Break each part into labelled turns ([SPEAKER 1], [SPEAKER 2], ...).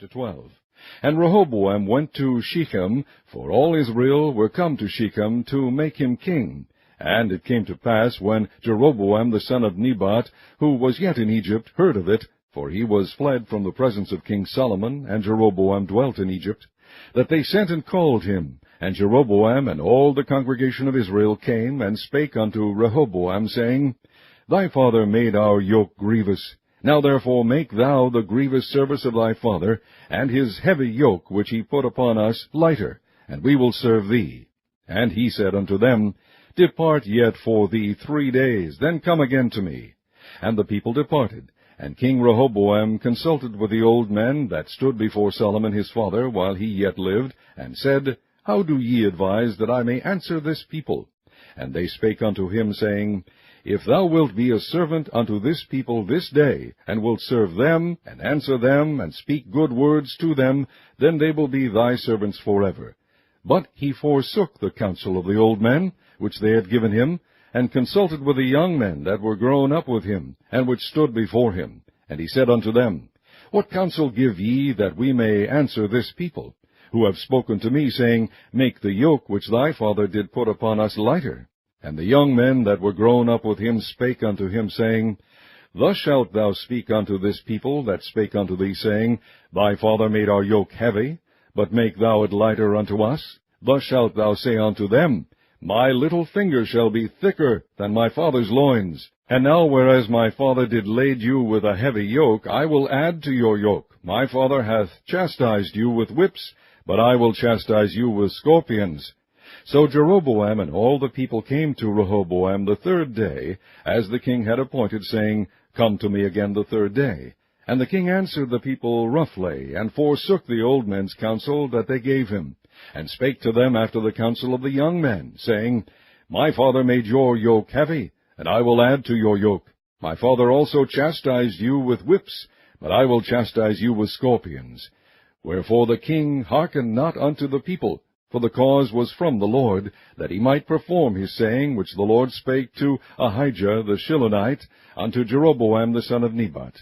[SPEAKER 1] 12. And Rehoboam went to Shechem, for all Israel were come to Shechem to make him king. And it came to pass, when Jeroboam the son of Nebat, who was yet in Egypt, heard of it, for he was fled from the presence of King Solomon, and Jeroboam dwelt in Egypt, that they sent and called him. And Jeroboam and all the congregation of Israel came and spake unto Rehoboam, saying, Thy father made our yoke grievous. Now therefore make thou the grievous service of thy father, and his heavy yoke which he put upon us lighter, and we will serve thee. And he said unto them, Depart yet for thee 3 days, then come again to me. And the people departed. And King Rehoboam consulted with the old men that stood before Solomon his father while he yet lived, and said, How do ye advise that I may answer this people? And they spake unto him, saying, If thou wilt be a servant unto this people this day, and wilt serve them, and answer them, and speak good words to them, then they will be thy servants forever. But he forsook the counsel of the old men, which they had given him, and consulted with the young men that were grown up with him, and which stood before him. And he said unto them, What counsel give ye, that we may answer this people, who have spoken to me, saying, Make the yoke which thy father did put upon us lighter? And the young men that were grown up with him spake unto him, saying, Thus shalt thou speak unto this people that spake unto thee, saying, Thy father made our yoke heavy, but make thou it lighter unto us. Thus shalt thou say unto them, My little finger shall be thicker than my father's loins. And now whereas my father did lade you with a heavy yoke, I will add to your yoke. My father hath chastised you with whips, but I will chastise you with scorpions. So Jeroboam and all the people came to Rehoboam the 3rd day, as the king had appointed, saying, Come to me again the 3rd day. And the king answered the people roughly, and forsook the old men's counsel that they gave him, and spake to them after the counsel of the young men, saying, My father made your yoke heavy, and I will add to your yoke. My father also chastised you with whips, but I will chastise you with scorpions. Wherefore the king hearkened not unto the people, for the cause was from the Lord, that he might perform his saying which the Lord spake to Ahijah the Shilonite unto Jeroboam the son of Nebat.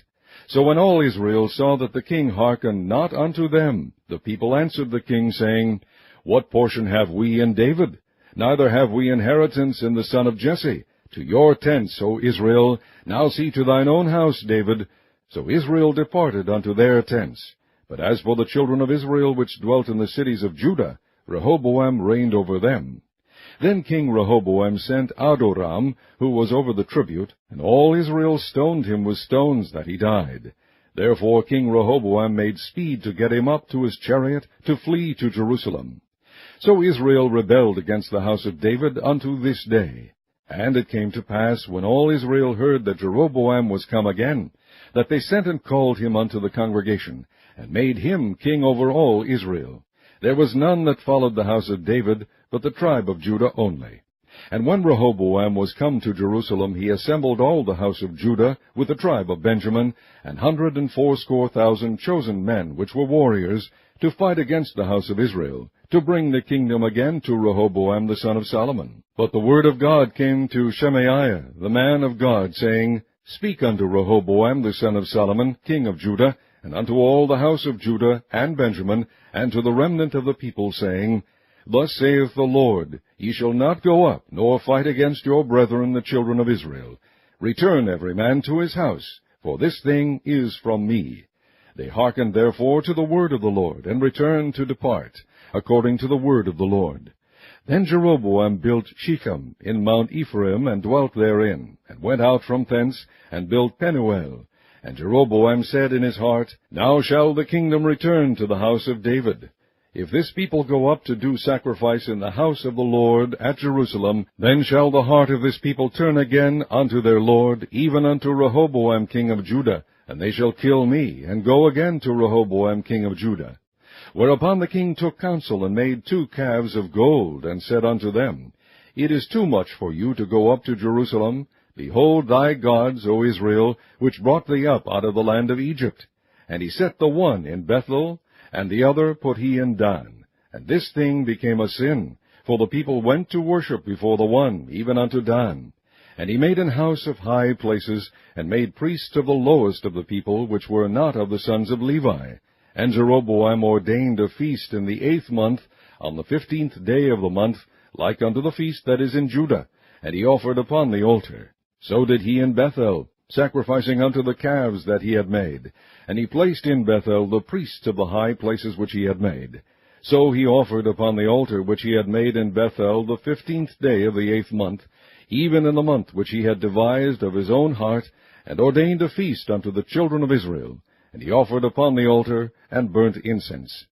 [SPEAKER 1] So when all Israel saw that the king hearkened not unto them, the people answered the king, saying, What portion have we in David? Neither have we inheritance in the son of Jesse. To your tents, O Israel, now see to thine own house, David. So Israel departed unto their tents. But as for the children of Israel which dwelt in the cities of Judah, Rehoboam reigned over them. Then King Rehoboam sent Adoram, who was over the tribute, and all Israel stoned him with stones that he died. Therefore King Rehoboam made speed to get him up to his chariot, to flee to Jerusalem. So Israel rebelled against the house of David unto this day. And it came to pass, when all Israel heard that Jeroboam was come again, that they sent and called him unto the congregation, and made him king over all Israel. There was none that followed the house of David, but the tribe of Judah only. And when Rehoboam was come to Jerusalem, he assembled all the house of Judah with the tribe of Benjamin, 180,000 chosen men, which were warriors, to fight against the house of Israel, to bring the kingdom again to Rehoboam the son of Solomon. But the word of God came to Shemaiah, the man of God, saying, Speak unto Rehoboam the son of Solomon, king of Judah, and unto all the house of Judah and Benjamin, and to the remnant of the people, saying, Thus saith the Lord, Ye shall not go up, nor fight against your brethren the children of Israel. Return every man to his house, for this thing is from me. They hearkened therefore to the word of the Lord, and returned to depart, according to the word of the Lord. Then Jeroboam built Shechem in Mount Ephraim, and dwelt therein, and went out from thence, and built Penuel. And Jeroboam said in his heart, Now shall the kingdom return to the house of David. If this people go up to do sacrifice in the house of the Lord at Jerusalem, then shall the heart of this people turn again unto their Lord, even unto Rehoboam king of Judah, and they shall kill me, and go again to Rehoboam king of Judah. Whereupon the king took counsel, and made 2 calves of gold, and said unto them, It is too much for you to go up to Jerusalem. Behold thy gods, O Israel, which brought thee up out of the land of Egypt. And he set the one in Bethel, and the other put he in Dan. And this thing became a sin, for the people went to worship before the one, even unto Dan. And he made an house of high places, and made priests of the lowest of the people, which were not of the sons of Levi. And Jeroboam ordained a feast in the 8th month, on the 15th day of the month, like unto the feast that is in Judah, and he offered upon the altar. So did he in Bethel, sacrificing unto the calves that he had made. And he placed in Bethel the priests of the high places which he had made. So he offered upon the altar which he had made in Bethel the 15th day of the 8th month, even in the month which he had devised of his own heart, and ordained a feast unto the children of Israel. And he offered upon the altar, and burnt incense.